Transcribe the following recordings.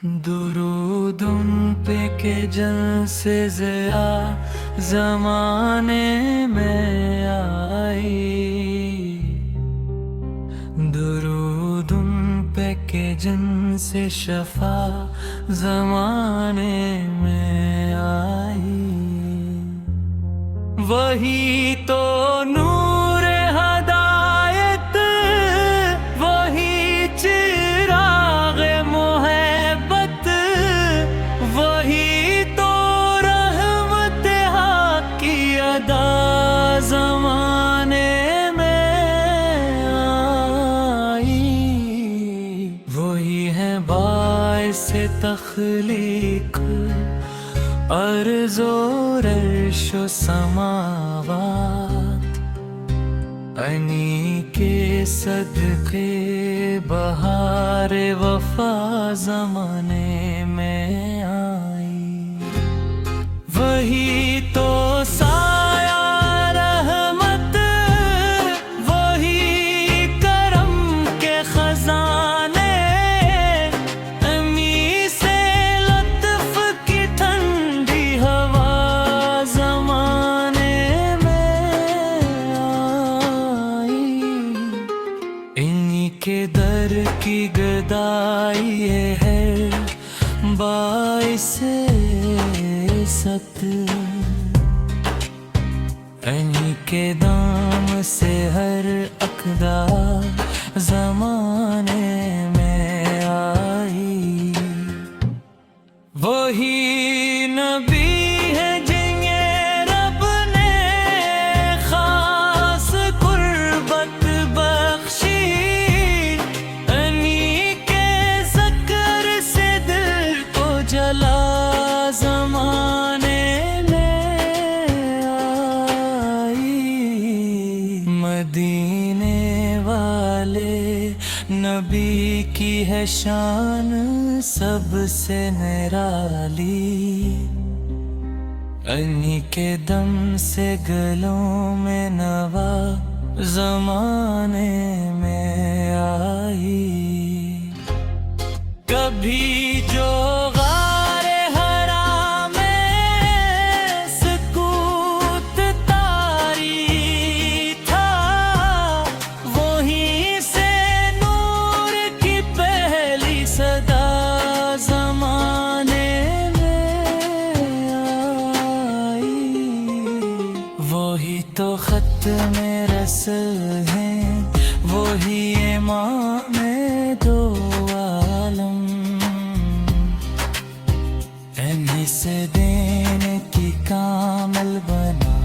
दुरूद उन पे के जन से ज़िया ज़माने में आई। दुरूद उन पे के जन से शफा ज़माने में आई। वही तो नूर हदायत, वही चिराग मोहब्बत, वही तो रहमत हक की अदा ज़माने में आई। वही है बाइस तख्लीक अर्ज़ और अर्श व समावात, अनी के सदक़े बहार वफ़ा ज़माने में आई। वही तो साया रहमत, वही करम के खजाने, अमी से लत्फ़ की ठंडी हवा ज़माने में आई। इन्हीं के दर की गदाई है बाइसे सत, इन्हीं के दाम से हर अक़दा ज़माने में आई। वही नबी है जिन्हें रब ने खास कुर्बत बख्शी, इन्हीं के ज़िक्र से दिल को जला ज़माने में आई। मदीने वाले नबी की है शान सबसे निराली, इन्हीं के दम से गलों में नवा ज़माने में आई। कभी जो गारे हरा में सुकूत तारी था, वहीं से नूर की पहली सदा ज़माने में आई। वही तो ख़त में रसल हैं, वही इमाम दो आलम, इन्हीं से देने की कामल बना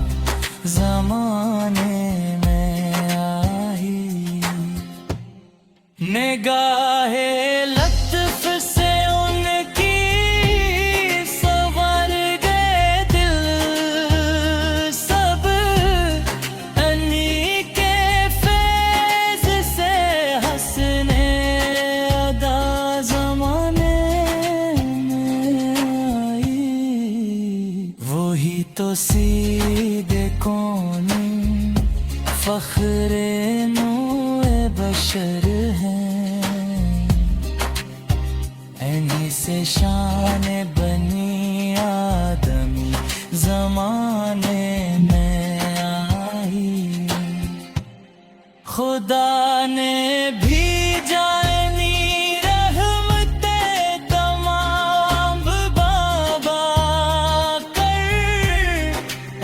ज़माने में आई। निगाहे लत्फ़ से उनकी संवर गए दिल सब, इन्हीं के फैज़ से हंसने अदा ज़माने में आई। वही तो सीधे कौन फ़ख्रे नूए बशर हैं, इन्हीं से शान बनी आदमी ज़माने में आई। खुदा ने भेजा इन्हीं रहमते तमाम बाबा कर,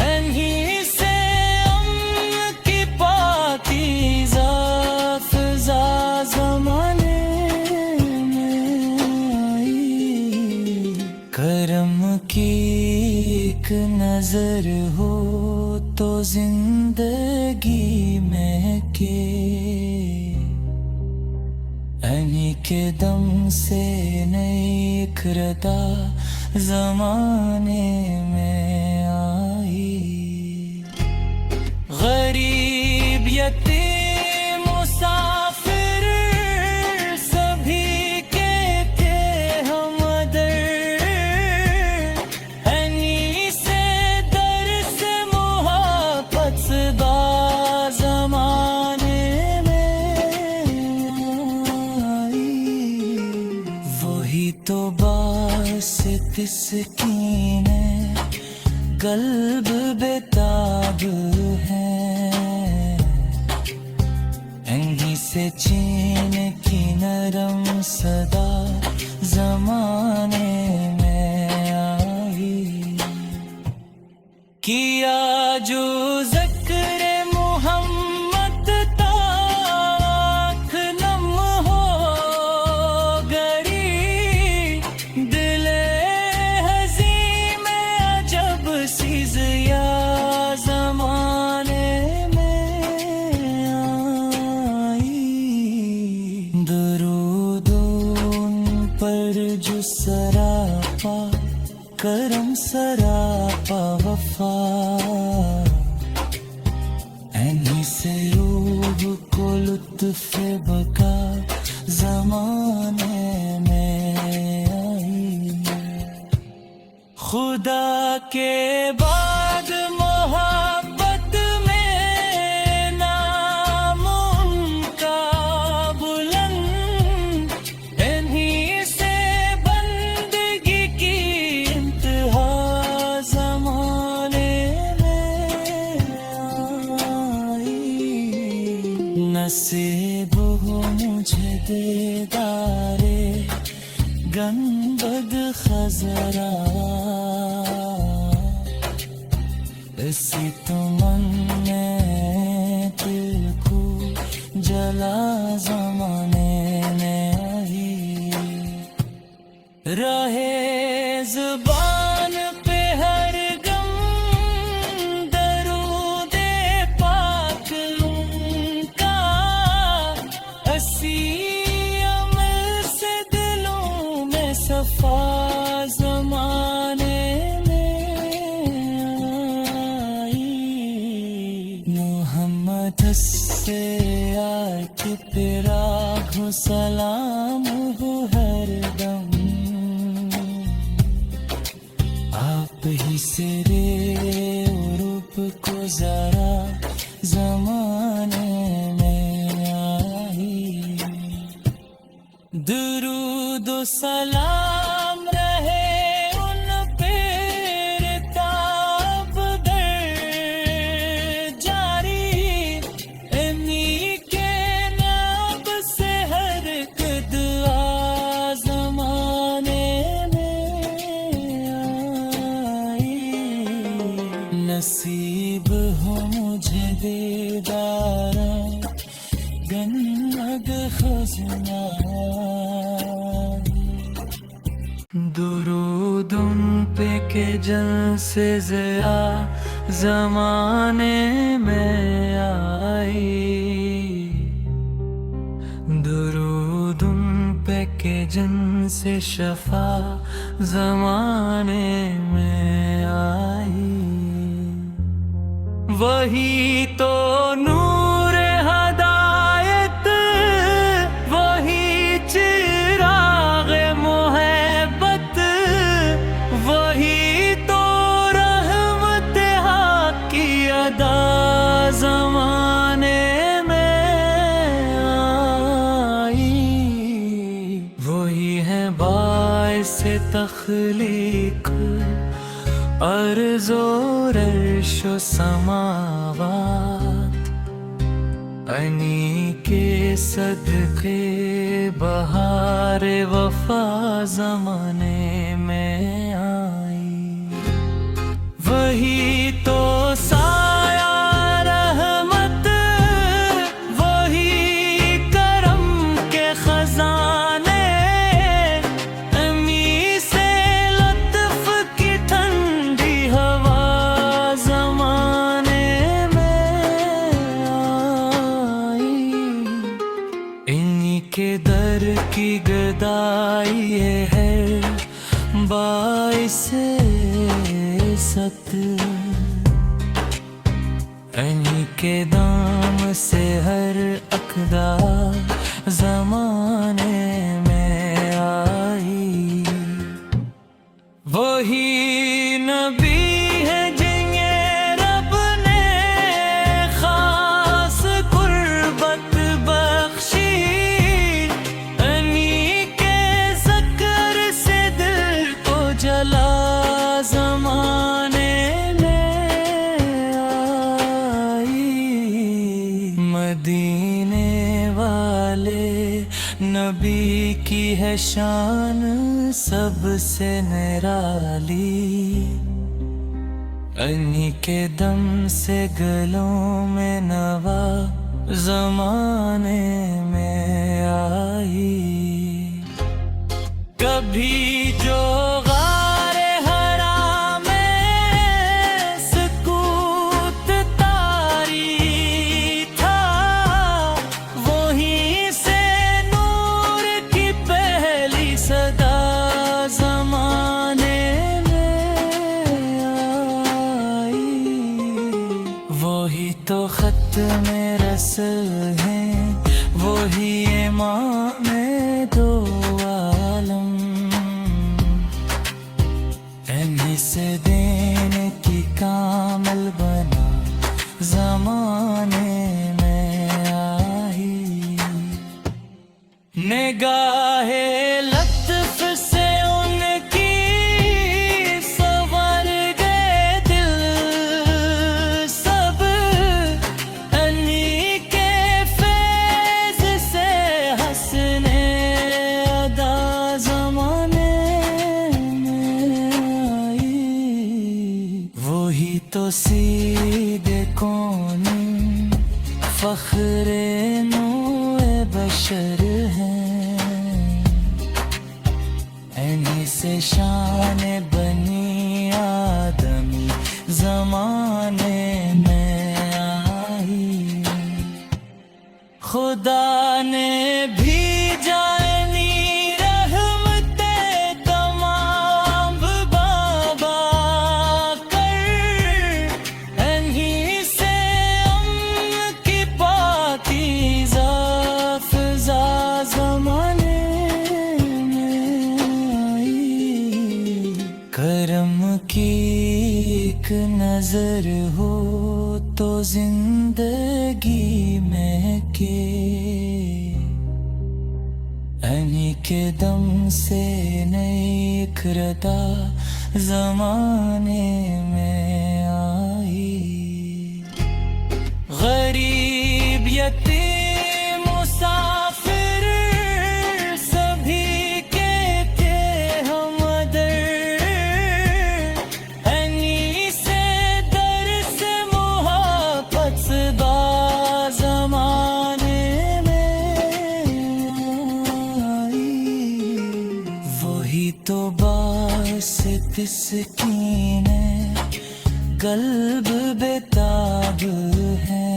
इन्हीं से अम्न की पाकीज़ा फ़िज़ा ज़माने में आई। करम की एक नज़र हो तो जिंदगी में के, इन्हीं के दम से नई इक़्रता ज़माने में आई। गरीब यतीम मुसाफिर सभी के थे हमदर्द, इन्हीं से दर्स मोहब्बत बा ज़माने में आई। वही तो से तिसकीने कल्ब बेताब है, यहीं से चीन की नरम सदा जमाने में आई। किया जो ज़िक्र मोहम्मद ताख नम हो गई, दिले हज़ीं में अजब सी ज़िया ज़माने में आई। दरूद उन पर जो सरापा करम सरापा वफा, इन्हीं से रूह को लुत्फ़ बका ज़माने में आई। खुदा के बाद मोहब्बत में नाम उनका बुलंद, इन्हीं से बंदगी की इंतहा ज़माने में आई। नसीब हो मुझे दीदारे गंबद खजरा, इसी तमन्ने दिल को जला ज़माने में आई। रहे ज़ुबान पे हर गम दरूदे पाक उनका, हसी अमल से दिलों में सफा ज़माने मोहम्मद से आके तेरा हो सलाम हो हरदम, आप ही से रे रूप को जरा ज़माने में आई। दुरूद व सलाम रहे नसीब हो मुझे दीदारा गन्नद खजना। दुरूद उन पे के जन से ज़िया ज़माने में आई। दुरूद उन पे के जन से शफा ज़माने में आई। वही तो नूर हदायत, वही चिराग मोहब्बत, वही तो रहमत हक की अदा ज़माने में आई। वही है बाइसे तख्लीक अर्ज़ और अर्श व समावात, अनी के सदक़े बहार वफ़ा ज़माने में आई। वही तो साया रहमत, वही करम के खजाने, अमी से लत्फ़ की ठंडी हवा ज़माने में आई। इन्हीं के दर की गदाई है बाइसे सत, इन्हीं के दाम से हर अक़दा ज़माने में आई। वही नबी है जिन्हें रब ने खास कुर्बत बख्शी, इन्हीं के ज़िक्र से दिल है शान सबसे निराली, अन्ही के दम से गलों में नवा जमाने में आई। कभी जो गारे हरा में सकूत तारी था, वहीं से नूर की पहली सदा जमाने में आई। वही तो खत में रसल हैं, वही इमाम दो आलम, इन्हीं से देने की कामल बना जमाने में आई। निगाहे लत्फ से उनकी संवर गए दिल सब, अन्हीं के फैज़ से हंसने अदा जमाने में आई। वही तो सीधे कौन फख्रे नूए बशर हैं, इन्हीं से शान बनी आदमी जमाने में आई। खुदा ने भेजा इन्हीं रहमते तमाम बाबा कर, इन्हीं से अम्न की पाकीज़ा फ़िज़ा ज़माने में आई। करम की एक नजर हो तो जिंदगी में के, इन्हीं के दम से नई इकरता जमाने में आई। गरीब यतीम मुसाफिर सभी के थे हमदर्द, इन्हीं से दर्स मोहब्बत बा जमाने में आई। वही तो बास तिस्कीन कल्ब बेताब है,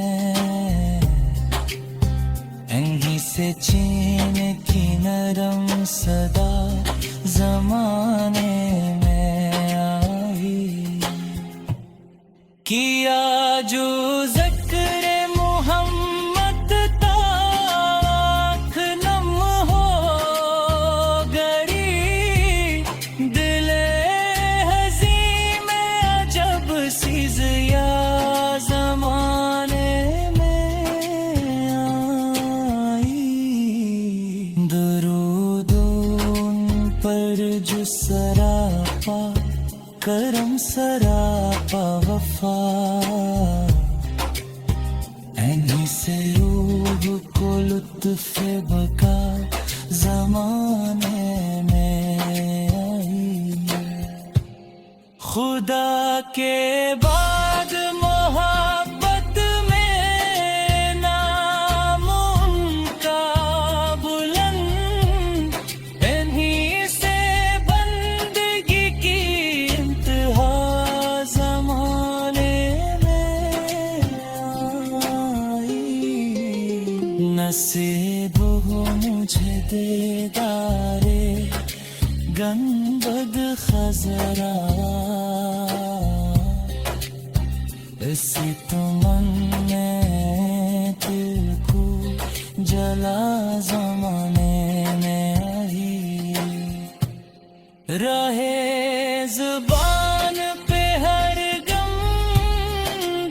इन्हीं से चीन की नरम सदा जमाने में आई। किया जो ज़िक्र मोहम्मद ताख नम हो गई, दिले हज़ीं में अजब सी ज़िया ज़माने में आई। दरूद उन पर जो सरापा करम सरापा वफा, इन्हीं से रूह को लुत्फ़ बका जमाने में आई। खुदा के बाद मोहब्बत में नाम उनका बुलंद, इन्हीं से बंदगी की इंतहा जमाने में आई। नसीब हो मुझे दीदारे गंबद खजरा, इसी तुमन में दिल को जला जमाने में आई। रहे जुबान पे हर गम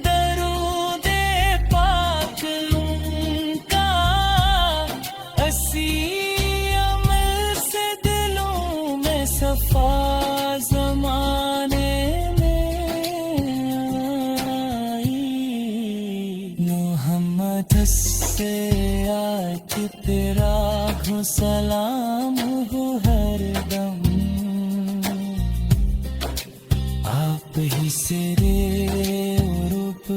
दरूदे पाक उनका, असी अमल से दिलों में सफा जमाने में आई। मोहम्मद से आज तेरा सलाम तेरे रूप